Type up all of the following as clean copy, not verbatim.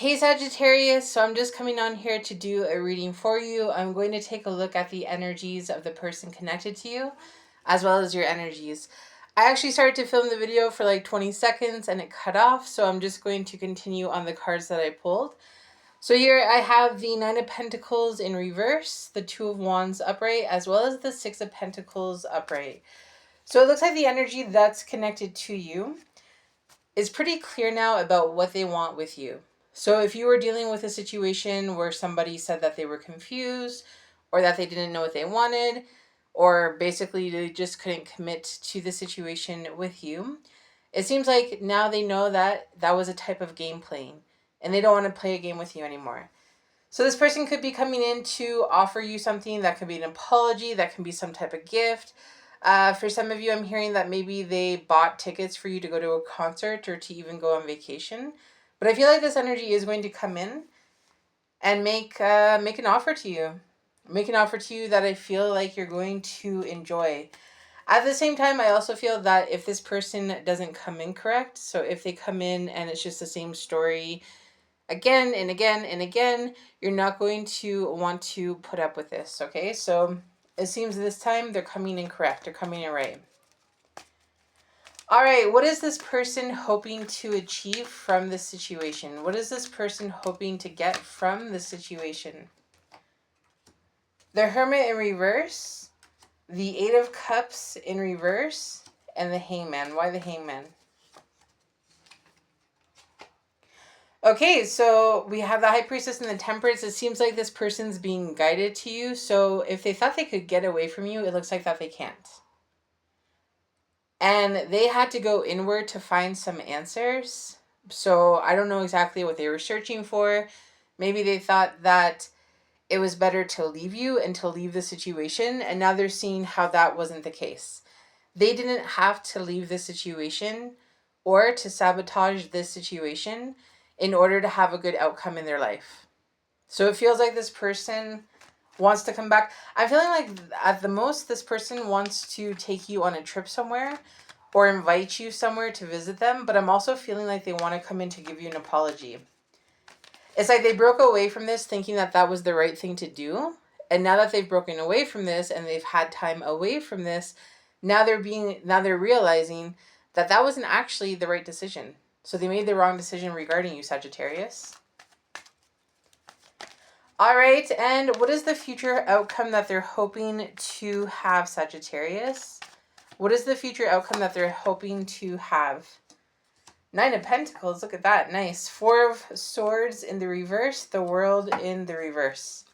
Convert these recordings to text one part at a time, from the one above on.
Hey Sagittarius, so I'm just coming on here to do a reading for you. I'm going to take a look at the energies of the person connected to you, as well as your energies. I actually started to film the video for like 20 seconds and it cut off, so I'm just going to continue on the cards that I pulled. So here I have the Nine of Pentacles in reverse, the Two of Wands upright, as well as the Six of Pentacles upright. So it looks like the energy that's connected to you is pretty clear now about what they want with you. So if you were dealing with a situation where somebody said that they were confused or that they didn't know what they wanted, or basically they just couldn't commit to the situation with you, it seems like now they know that that was a type of game playing and they don't want to play a game with you anymore. So this person could be coming in to offer you something that could be an apology, that can be some type of gift. For some of you, I'm hearing that maybe they bought tickets for you to go to a concert or to even go on vacation. But I feel like this energy is going to come in and make an offer to you. Make an offer to you that I feel like you're going to enjoy. At the same time, I also feel that if this person doesn't come in correct, so if they come in and it's just the same story again and again and again, you're not going to want to put up with this, okay? So it seems this time they're coming in correct. They're coming in right. All right, what is this person hoping to achieve from this situation? What is this person hoping to get from this situation? The Hermit in reverse, the Eight of Cups in reverse, and the Hangman. Why the Hangman? Okay, so we have the High Priestess and the Temperance. It seems like this person's being guided to you. So if they thought they could get away from you, it looks like that they can't. And they had to go inward to find some answers. So I don't know exactly what they were searching for. Maybe they thought that it was better to leave you and to leave the situation. And now they're seeing how that wasn't the case. They didn't have to leave the situation or to sabotage this situation in order to have a good outcome in their life. So it feels like this person wants to come back. I'm feeling like at the most, this person wants to take you on a trip somewhere or invite you somewhere to visit them. But I'm also feeling like they want to come in to give you an apology. It's like they broke away from this thinking that that was the right thing to do. And now that they've broken away from this and they've had time away from this, now they're realizing that that wasn't actually the right decision. So they made the wrong decision regarding you, Sagittarius. All right, and what is the future outcome that they're hoping to have, Sagittarius? What is the future outcome that they're hoping to have? Nine of Pentacles, look at that, nice. Four of Swords in the reverse, the World in the reverse.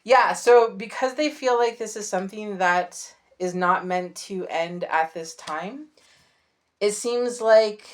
Yeah, so because they feel like this is something that is not meant to end at this time, it seems like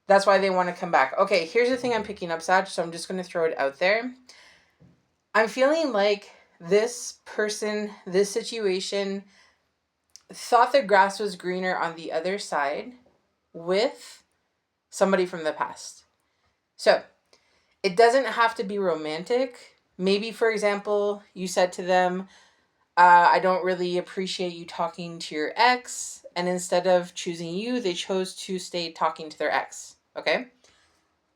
that's why they want to come back. Okay, here's the thing I'm picking up, Sag, so I'm just going to throw it out there. I'm feeling like this person, this situation, thought the grass was greener on the other side with somebody from the past. So it doesn't have to be romantic. Maybe, for example, you said to them, I don't really appreciate you talking to your ex. And instead of choosing you, they chose to stay talking to their ex. Okay?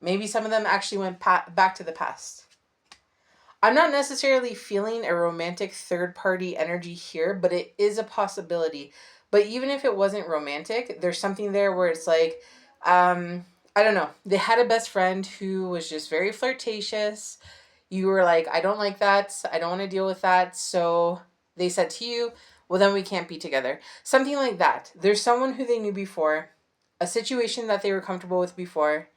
Maybe some of them actually went back to the past. I'm not necessarily feeling a romantic third-party energy here, but it is a possibility. But even if it wasn't romantic, there's something there where it's like, I don't know. They had a best friend who was just very flirtatious. You were like, I don't like that. I don't want to deal with that. So they said to you, well, then we can't be together. Something like that. There's someone who they knew before, a situation that they were comfortable with before,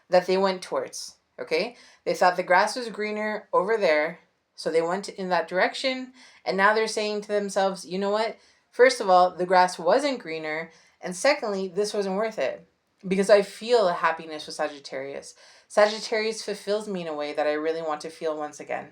that they went towards. Okay? They thought the grass was greener over there, so they went in that direction, and now they're saying to themselves, you know what? First of all, the grass wasn't greener, and secondly, this wasn't worth it. Because I feel happiness with Sagittarius. Sagittarius fulfills me in a way that I really want to feel once again.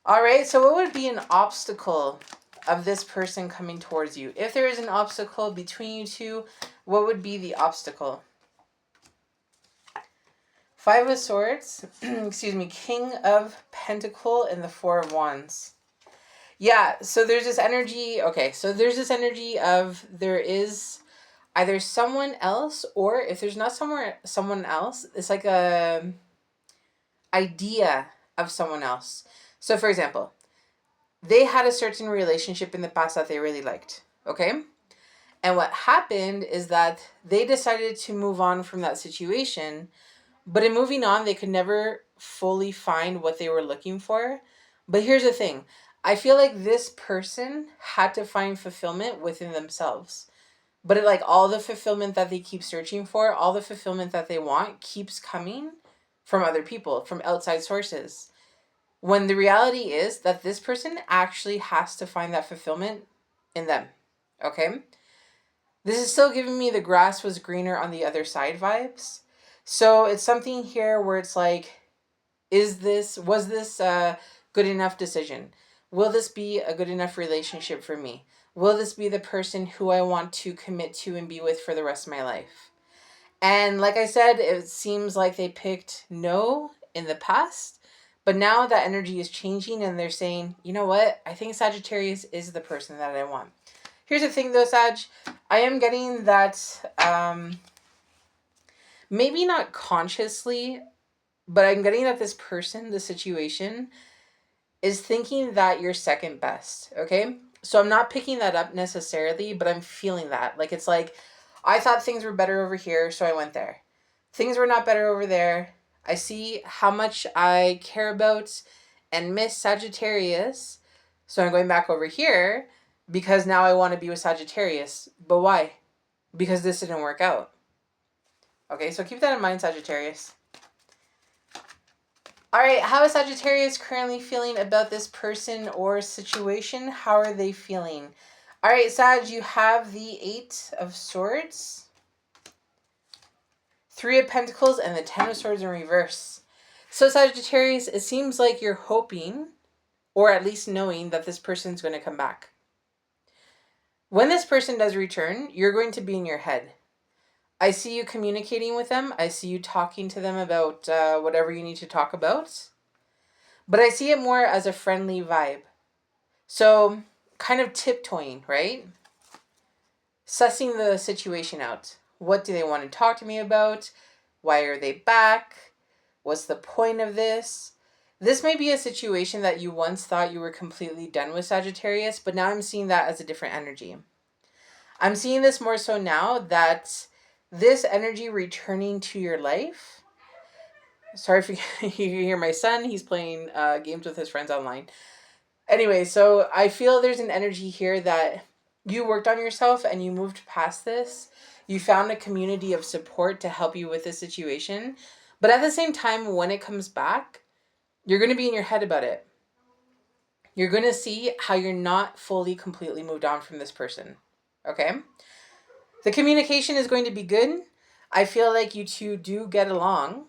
All right, so what would be an obstacle of this person coming towards you? If there is an obstacle between you two, what would be the obstacle? Five of Swords, excuse me, King of Pentacle, and the Four of Wands. Yeah, so there's this energy, okay, so there's this energy of there is either someone else, or if there's not someone else, it's like a idea of someone else. So for example, they had a certain relationship in the past that they really liked, okay? And what happened is that they decided to move on from that situation, but in moving on, they could never fully find what they were looking for. But here's the thing, I feel like this person had to find fulfillment within themselves. But like all the fulfillment that they keep searching for, all the fulfillment that they want keeps coming from other people, from outside sources. When the reality is that this person actually has to find that fulfillment in them. Okay? This is still giving me the grass was greener on the other side vibes. So it's something here where it's like, was this a good enough decision? Will this be a good enough relationship for me? Will this be the person who I want to commit to and be with for the rest of my life? And like I said, it seems like they picked no in the past, but now that energy is changing and they're saying, you know what? I think Sagittarius is the person that I want. Here's the thing though, Sag. I am getting that maybe not consciously, but I'm getting that this person, the situation, is thinking that you're second best, okay? So I'm not picking that up necessarily, but I'm feeling that. Like, it's like, I thought things were better over here, so I went there. Things were not better over there. I see how much I care about and miss Sagittarius, so I'm going back over here because now I want to be with Sagittarius. But why? Because this didn't work out. Okay, so keep that in mind, Sagittarius. All right, how is Sagittarius currently feeling about this person or situation? How are they feeling? All right, Sag, you have the Eight of Swords, Three of Pentacles, and the Ten of Swords in reverse. So Sagittarius, it seems like you're hoping, or at least knowing, that this person's going to come back. When this person does return, you're going to be in your head. I see you communicating with them. I see you talking to them about whatever you need to talk about. But I see it more as a friendly vibe. So kind of tiptoeing, right? Sussing the situation out. What do they want to talk to me about? Why are they back? What's the point of this? This may be a situation that you once thought you were completely done with, Sagittarius, but now I'm seeing that as a different energy. I'm seeing this more so now that this energy returning to your life. Sorry if you hear my son. He's playing games with his friends online. Anyway, so I feel there's an energy here that you worked on yourself and you moved past this. You found a community of support to help you with this situation. But at the same time, when it comes back, you're going to be in your head about it. You're going to see how you're not fully, completely moved on from this person. Okay? The communication is going to be good. I feel like you two do get along.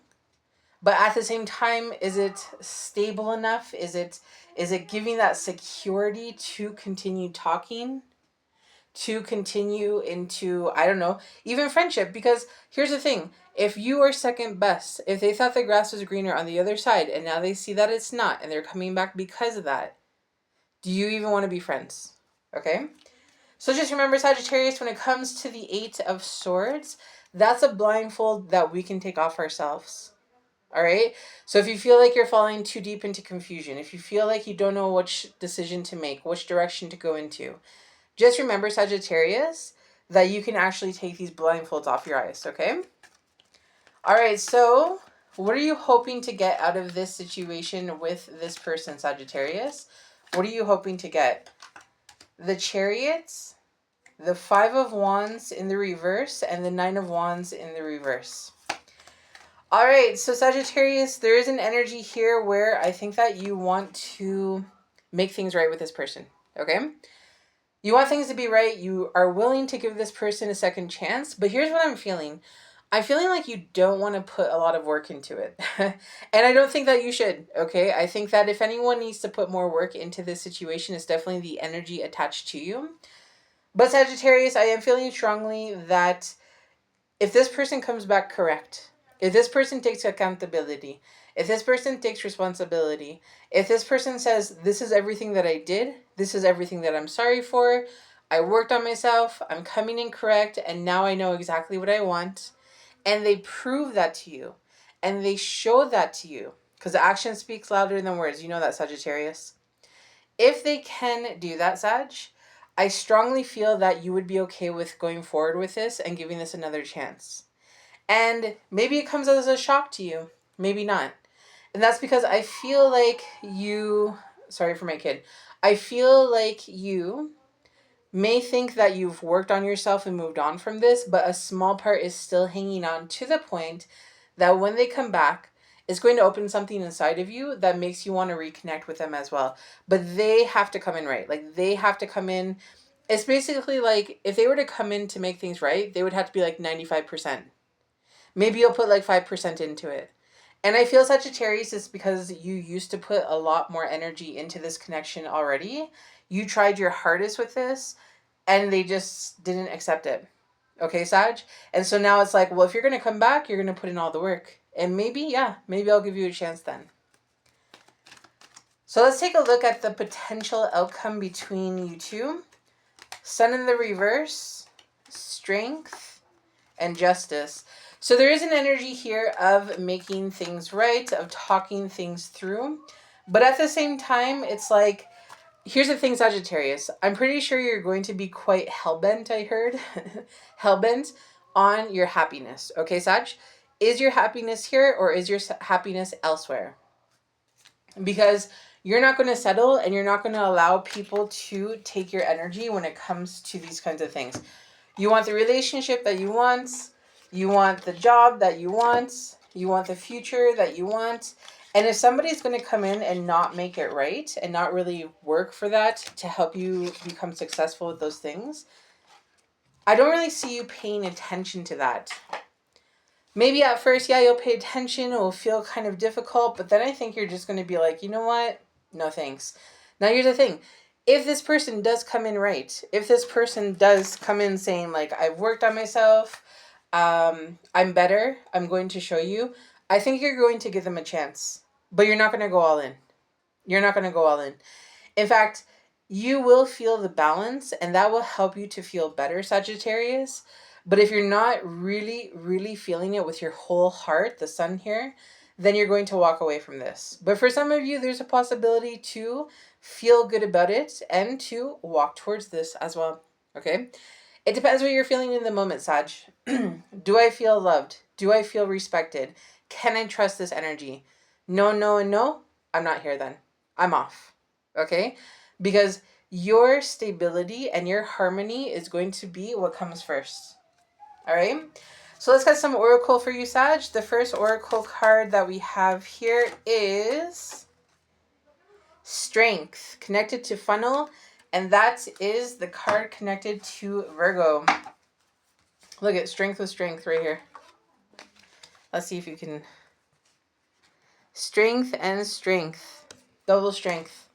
But at the same time, is it stable enough? Is it giving that security to continue talking? To continue into, I don't know, even friendship? Because here's the thing. If you are second best, if they thought the grass was greener on the other side and now they see that it's not and they're coming back because of that, do you even want to be friends? Okay? So just remember, Sagittarius, when it comes to the Eight of Swords, that's a blindfold that we can take off ourselves. All right? So if you feel like you're falling too deep into confusion, if you feel like you don't know which decision to make, which direction to go into, just remember, Sagittarius, that you can actually take these blindfolds off your eyes, okay? All right, so what are you hoping to get out of this situation with this person, Sagittarius? What are you hoping to get? The Chariots, the Five of Wands in the reverse, and the Nine of Wands in the reverse. All right, so Sagittarius, there is an energy here where I think that you want to make things right with this person, okay? You want things to be right. You are willing to give this person a second chance. But here's what I'm feeling. I'm feeling like you don't want to put a lot of work into it. And I don't think that you should, okay? I think that if anyone needs to put more work into this situation, it's definitely the energy attached to you. But Sagittarius, I am feeling strongly that if this person comes back correct, if this person takes accountability, if this person takes responsibility, if this person says, this is everything that I did, this is everything that I'm sorry for, I worked on myself, I'm coming in correct, and now I know exactly what I want. And they prove that to you. And they show that to you. Because action speaks louder than words. You know that, Sagittarius. If they can do that, Sag, I strongly feel that you would be okay with going forward with this and giving this another chance. And maybe it comes as a shock to you. Maybe not. And that's because I feel like you, sorry for my kid, I feel like you may think that you've worked on yourself and moved on from this, but a small part is still hanging on to the point that when they come back, it's going to open something inside of you that makes you want to reconnect with them as well. But they have to come in right. Like they have to come in. It's basically like if they were to come in to make things right, they would have to be like 95%. Maybe you'll put like 5% into it. And I feel Sagittarius is because you used to put a lot more energy into this connection already. You tried your hardest with this and they just didn't accept it. Okay, Sag? And so now it's like, well, if you're going to come back, you're going to put in all the work. And maybe, yeah, maybe I'll give you a chance then. So let's take a look at the potential outcome between you two. Sun in the reverse, strength, and justice. So there is an energy here of making things right, of talking things through. But at the same time, it's like, here's the thing, Sagittarius. I'm pretty sure you're going to be quite hellbent, I heard. Hellbent on your happiness. Okay, Sag? Is your happiness here or is your happiness elsewhere? Because you're not going to settle and you're not going to allow people to take your energy when it comes to these kinds of things. You want the relationship that you want. You want the job that you want. You want the future that you want. And if somebody's going to come in and not make it right and not really work for that to help you become successful with those things, I don't really see you paying attention to that. Maybe at first, yeah, you'll pay attention. It will feel kind of difficult. But then I think you're just going to be like, you know what? No thanks. Now, here's the thing. If this person does come in right, if this person does come in saying, like, I've worked on myself, I'm better, I'm going to show you, I think you're going to give them a chance. But you're not going to go all in. You're not going to go all in. In fact, you will feel the balance and that will help you to feel better, Sagittarius. But if you're not really, really feeling it with your whole heart, the sun here, then you're going to walk away from this. But for some of you, there's a possibility to feel good about it and to walk towards this as well. Okay? It depends what you're feeling in the moment, Sag. Do I feel loved? Do I feel respected? Can I trust this energy? No, no, and no. I'm not here then. I'm off. Okay? Because your stability and your harmony is going to be what comes first. All right? So let's get some oracle for you, Sag. The first oracle card that we have here is Strength, connected to Funnel, and that is the card connected to Virgo. Look at Strength with Strength right here. Let's see if you can... Strength and Strength. Double strength.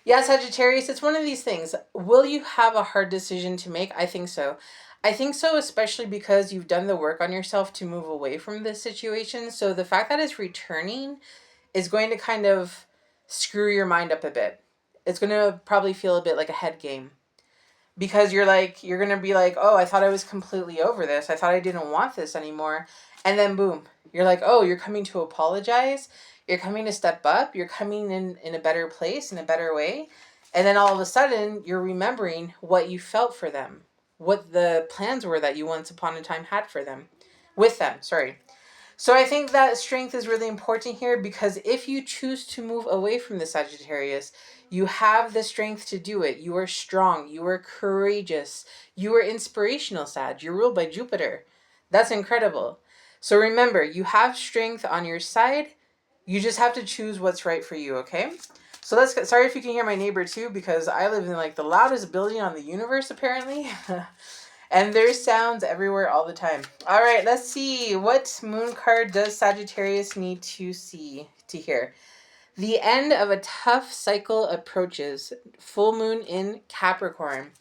Yeah, Sagittarius, it's one of these things. Will you have a hard decision to make? I think so. I think so, especially because you've done the work on yourself to move away from this situation. So the fact that it's returning is going to kind of screw your mind up a bit. It's going to probably feel a bit like a head game. Because you're going to be like, oh, I thought I was completely over this. I thought I didn't want this anymore. And then boom, you're like, oh, you're coming to apologize. You're coming to step up. You're coming in a better place, in a better way. And then all of a sudden, you're remembering what you felt for them. What the plans were that you once upon a time had for them. With them, sorry. So I think that strength is really important here because if you choose to move away from the Sagittarius, you have the strength to do it. You are strong. You are courageous. You are inspirational, Sag. You're ruled by Jupiter. That's incredible. So remember, you have strength on your side. You just have to choose what's right for you, okay? So let's get, sorry if you can hear my neighbor too, because I live in like the loudest building on the universe, apparently. And there's sounds everywhere all the time. All right, let's see. What moon card does Sagittarius need to see, to hear? The end of a tough cycle approaches. Full moon in Capricorn.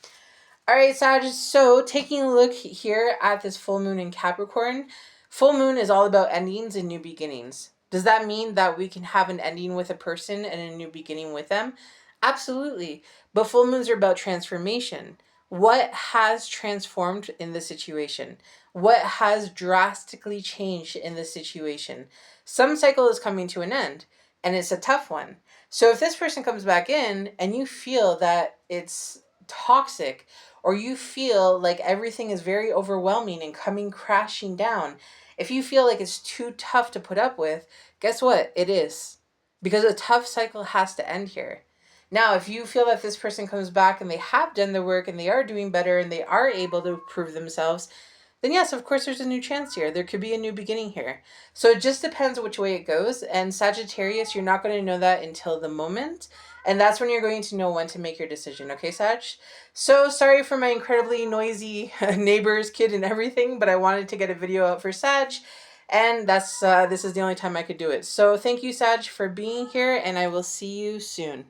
All right, Sag, so taking a look here at this full moon in Capricorn, full moon is all about endings and new beginnings. Does that mean that we can have an ending with a person and a new beginning with them? Absolutely. But full moons are about transformation. What has transformed in the situation? What has drastically changed in the situation? Some cycle is coming to an end, and it's a tough one. So if this person comes back in and you feel that it's toxic, or you feel like everything is very overwhelming and coming crashing down, if you feel like it's too tough to put up with, guess what? It is. Because a tough cycle has to end here. Now, if you feel that this person comes back and they have done the work and they are doing better and they are able to prove themselves, then yes, of course, there's a new chance here. There could be a new beginning here. So it just depends which way it goes. And Sagittarius, you're not going to know that until the moment. And that's when you're going to know when to make your decision. Okay, Sag? So sorry for my incredibly noisy neighbors, kid, and everything, but I wanted to get a video out for Sag. And this is the only time I could do it. So thank you, Sag, for being here, and I will see you soon.